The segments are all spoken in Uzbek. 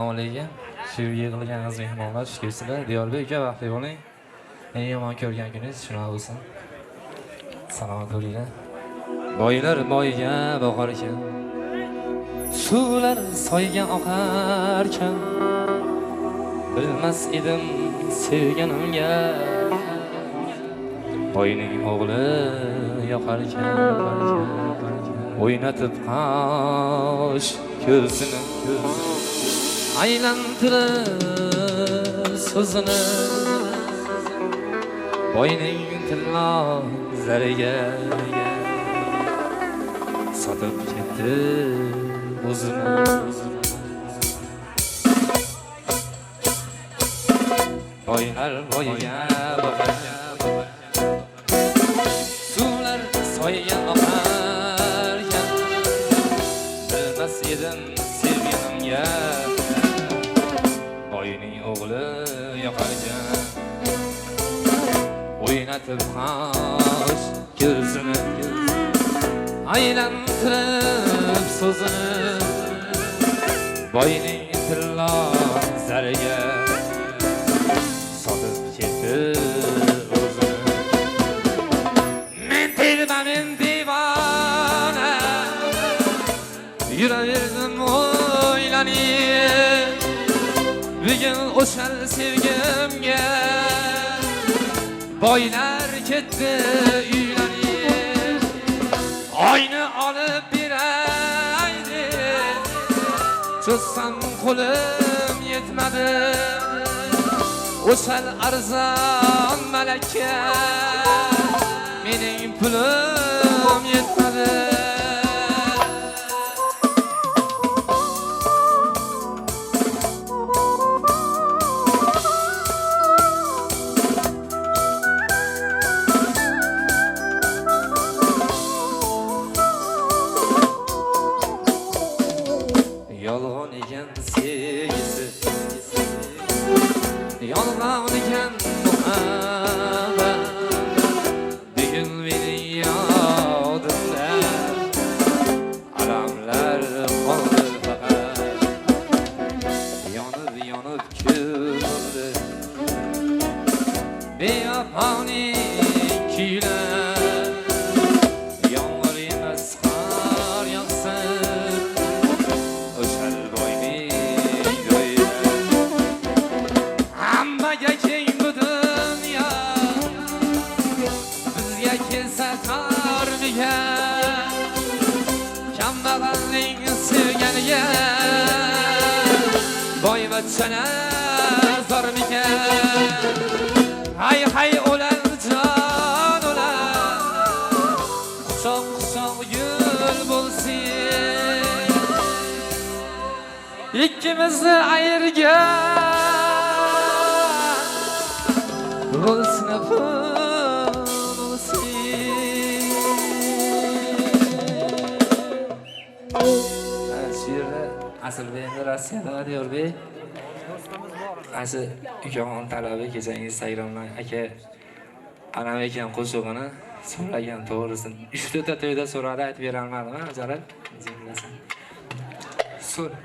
Assalomu shu yig'ilgan aziz mehmonlar, xush kelibsizlar. Diyorbek aka, vaqtli bo'ling. Eng yomon ko'rgan kuningiz shunaqa bo'lsin. Salomat bo'linglar. Boylar boyga boqar ekan, suvlar soyga oqar ekan. Bilmas edim sevganimga, boyning o'g'li yoqar ekan. O'ynatib qosh ko'zini aylantirib so'zini, boyning tillo zariga sotib ketdi o'zini. Boylar boyga boqar, suvlar soyga oqar ekan. Bilmas edim sevganimga, boyning o'g'li yoqar ekan. O'ynatib qosh ko'zini aylantirib so'zini, boyning tillo zariga sotib ketdi o'zini. Men devona yuraverdim o'ylanib, bugun o'shal sevgimga boylar ketdi uylanib. Oyni olib beraydi, cho'zsam qo'lim yetmadi. O'shal arzon malaka mening pulim yetmadi. Yolg'on ekan sevgisi, yolg'on ekan muhabbat. Bugun mening yodimda alamlar qoldi faqat. Yonib yonib kuldi bevafoning kuylar. Yomg'ir emas qor yog'sin, o'shal boyning go'ylar. Hammaga keng bu dunyo, bizga kelsa tormigan. Kambag'alning sevganiga boyvachchalar zormikan. Hay hay o'lar jon o'lar, quchoq quchoq yo'l bo'lsin. İkimizni ayirgan bo'lsin bo'lsin. Şiirde Asılbek'in Rossiyada Diyorbek. Asıl ukamon talabi kecha Instagramdan aka anam ekan qo'shig'ini so'ragan, to'g'risin 3-4 ta to'yda so'radi, aytib bera olmadim ha, Jalal. O'zing bilasan. So'ra.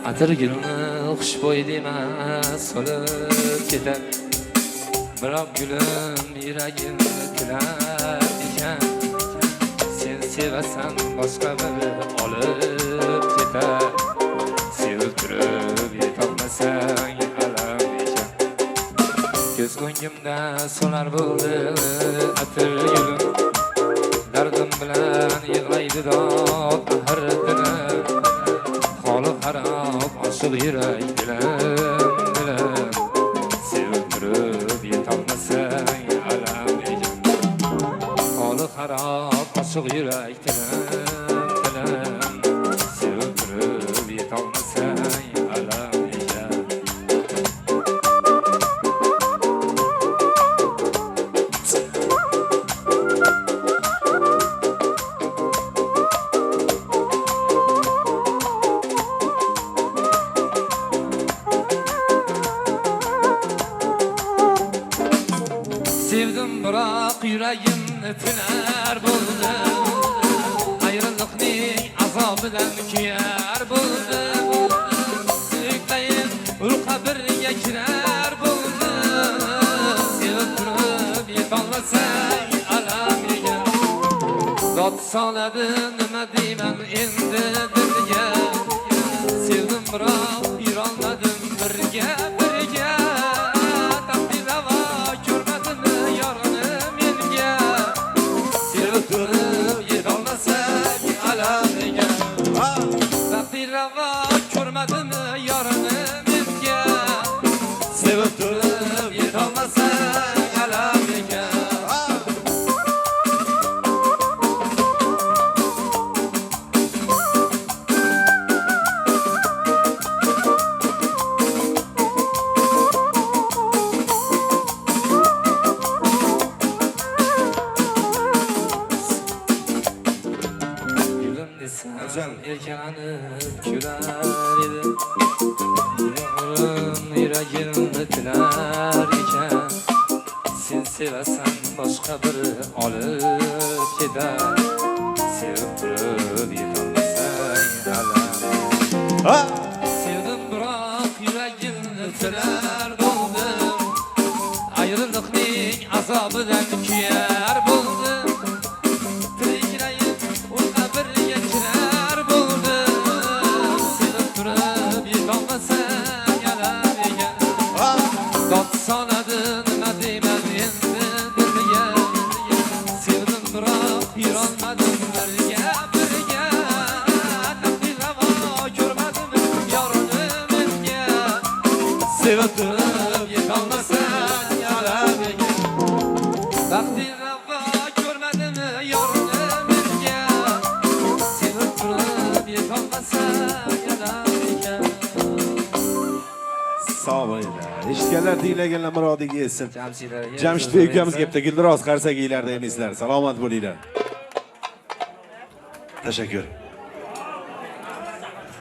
Atir gulni xushbo'y demas solib ketar, biroq gulim yuragimni tilar ekan. Sen sevasan boshqa biri olib ketar, sevib turib yetolmasang alam ekan. Ko'z o'ngimda so'lar bo'ldi atir gulim, dardim bilan yig'laydi dod har dilim. Holi xarob oshiq yurak dilim, sevib turib yetolmasang alam ekan. Holi xarob oshiq yurak dilim, sevib turib yetolmasang alam ekan. Sevdim biroq yuragimni tinar bo'ldim ayriliqning azobidan kuyar bo'ldim suyuklayin ul qabrga kirar bo'ldim sevib turib yetolmasang alamiga dod soladi nima deyman endi dilga sevdim biroq yurolmadim birga taqdir ravo ko'rmadimi yorini menga sevib turib yetolmasang alamiga taqdir ravo ko'rmadimi yorini menga sevib turib yetolmasang alamiga erkalanib kular edi yomg'irun yuragimni tinar ekan sen sevasan boshqa biri olib ketar sevib turib yetolmasang alam sevdim biroq yuragimni tinar bo'ldim ayriliqning azobidan kuyar bo'ldim dod soladi nima deyman endi dilga sevdim biroq yurolmadim birga taqdir ravo ko'rmadim yorini menga sevib turib yetolmasang alamiga taqdir ravo ko'rmadim yorini menga sevib turib yetolmasang alamiga sog' bo'linglar. Eshitganlar tinglaganlar murodiga yetsin. Jamshidbek ukamizga bitta guldiroz qarsakinglarda emizlar. Salomat bo'linglar. Tashakkur.